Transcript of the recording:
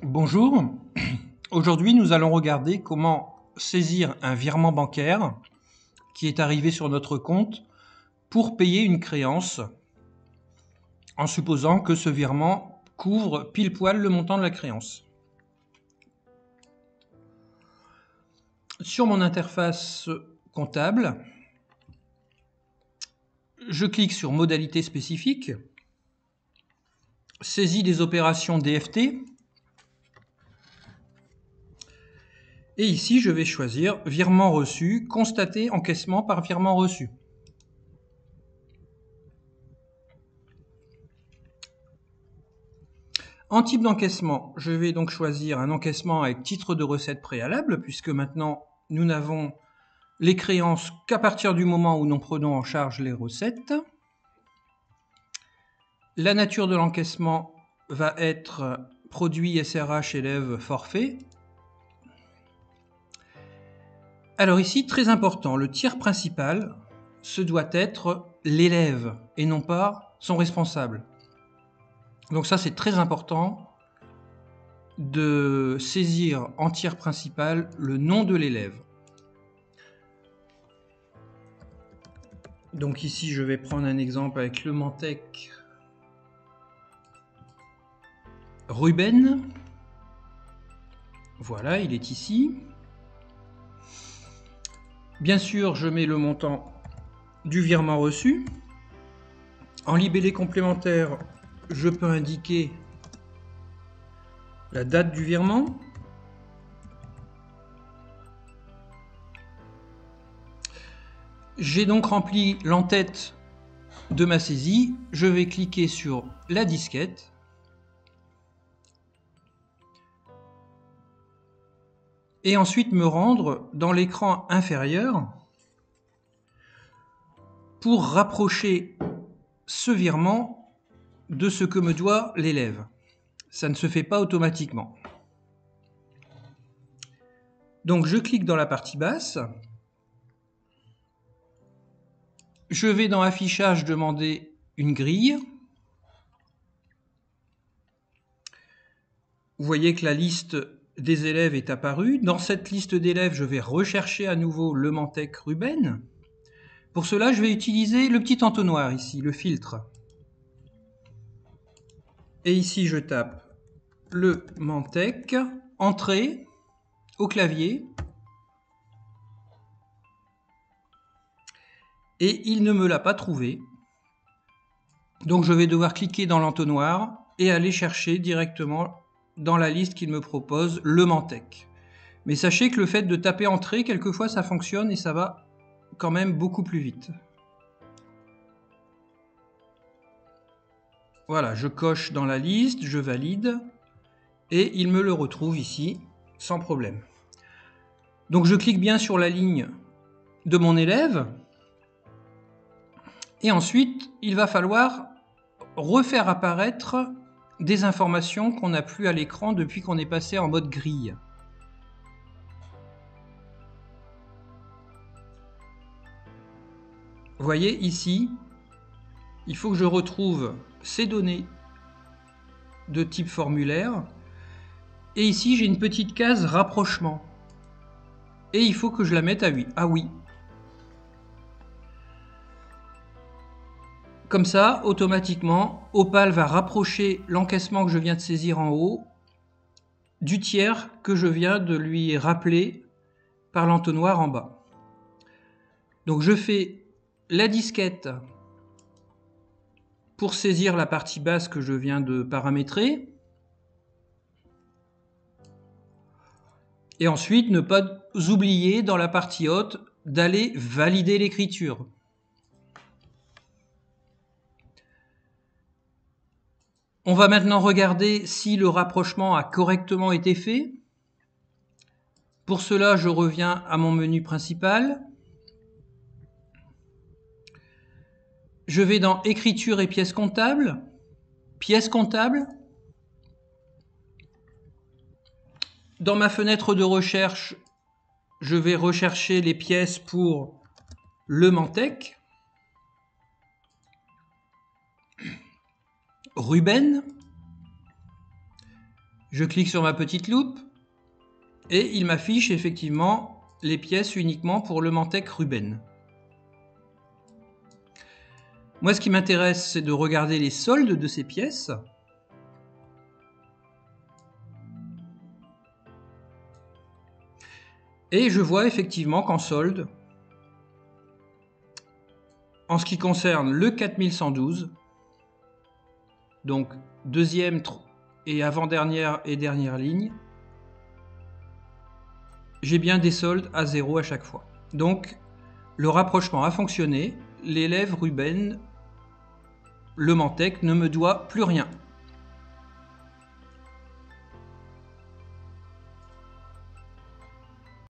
Bonjour, aujourd'hui nous allons regarder comment saisir un virement bancaire qui est arrivé sur notre compte pour payer une créance en supposant que ce virement couvre pile poil le montant de la créance. Sur mon interface comptable, je clique sur Modalités spécifiques, Saisie des opérations DFT, et ici je vais choisir Virement reçu, constater encaissement par virement reçu. En type d'encaissement, je vais donc choisir un encaissement avec titre de recette préalable, puisque maintenant nous n'avons les créances qu'à partir du moment où nous prenons en charge les recettes. La nature de l'encaissement va être produit SRH élève forfait. Alors ici, très important, le tiers principal, ce doit être l'élève et non pas son responsable. Donc ça, c'est très important de saisir en tiers principal le nom de l'élève. Donc ici, je vais prendre un exemple avec le Mentec Ruben. Voilà, il est ici. Bien sûr, je mets le montant du virement reçu. En libellé complémentaire, je peux indiquer la date du virement. J'ai donc rempli l'entête de ma saisie. Je vais cliquer sur la disquette. Et ensuite me rendre dans l'écran inférieur pour rapprocher ce virement de ce que me doit l'élève. Ça ne se fait pas automatiquement. Donc je clique dans la partie basse. Je vais dans Affichage demander une grille. Vous voyez que la liste des élèves est apparue. Dans cette liste d'élèves, je vais rechercher à nouveau le Mentec Ruben. Pour cela, je vais utiliser le petit entonnoir ici, le filtre. Et ici, je tape le Mentec, entrée au clavier. Et il ne me l'a pas trouvé. Donc je vais devoir cliquer dans l'entonnoir et aller chercher directement dans la liste qu'il me propose le Mentec. Mais sachez que le fait de taper entrée, quelquefois ça fonctionne et ça va quand même beaucoup plus vite. Voilà, je coche dans la liste, je valide et il me le retrouve ici sans problème. Donc je clique bien sur la ligne de mon élève et ensuite il va falloir refaire apparaître des informations qu'on n'a plus à l'écran depuis qu'on est passé en mode grille. Vous voyez ici, il faut que je retrouve ces données de type formulaire. Et ici, j'ai une petite case rapprochement. Et il faut que je la mette à 8. Ah oui. Comme ça, automatiquement, Opal va rapprocher l'encaissement que je viens de saisir en haut du tiers que je viens de lui rappeler par l'entonnoir en bas. Donc je fais la disquette pour saisir la partie basse que je viens de paramétrer. Et ensuite, ne pas oublier dans la partie haute d'aller valider l'écriture. On va maintenant regarder si le rapprochement a correctement été fait. Pour cela, je reviens à mon menu principal. Je vais dans Écriture et pièces comptables. Pièces comptables. Dans ma fenêtre de recherche, je vais rechercher les pièces pour le Mentec. Ruben. Je clique sur ma petite loupe et il m'affiche effectivement les pièces uniquement pour le Mantec Ruben. Moi, ce qui m'intéresse, c'est de regarder les soldes de ces pièces. Et je vois effectivement qu'en solde, en ce qui concerne le 4112, donc deuxième et avant-dernière et dernière ligne, j'ai bien des soldes à 0 à chaque fois. Donc le rapprochement a fonctionné, l'élève Ruben, le Mantec, ne me doit plus rien.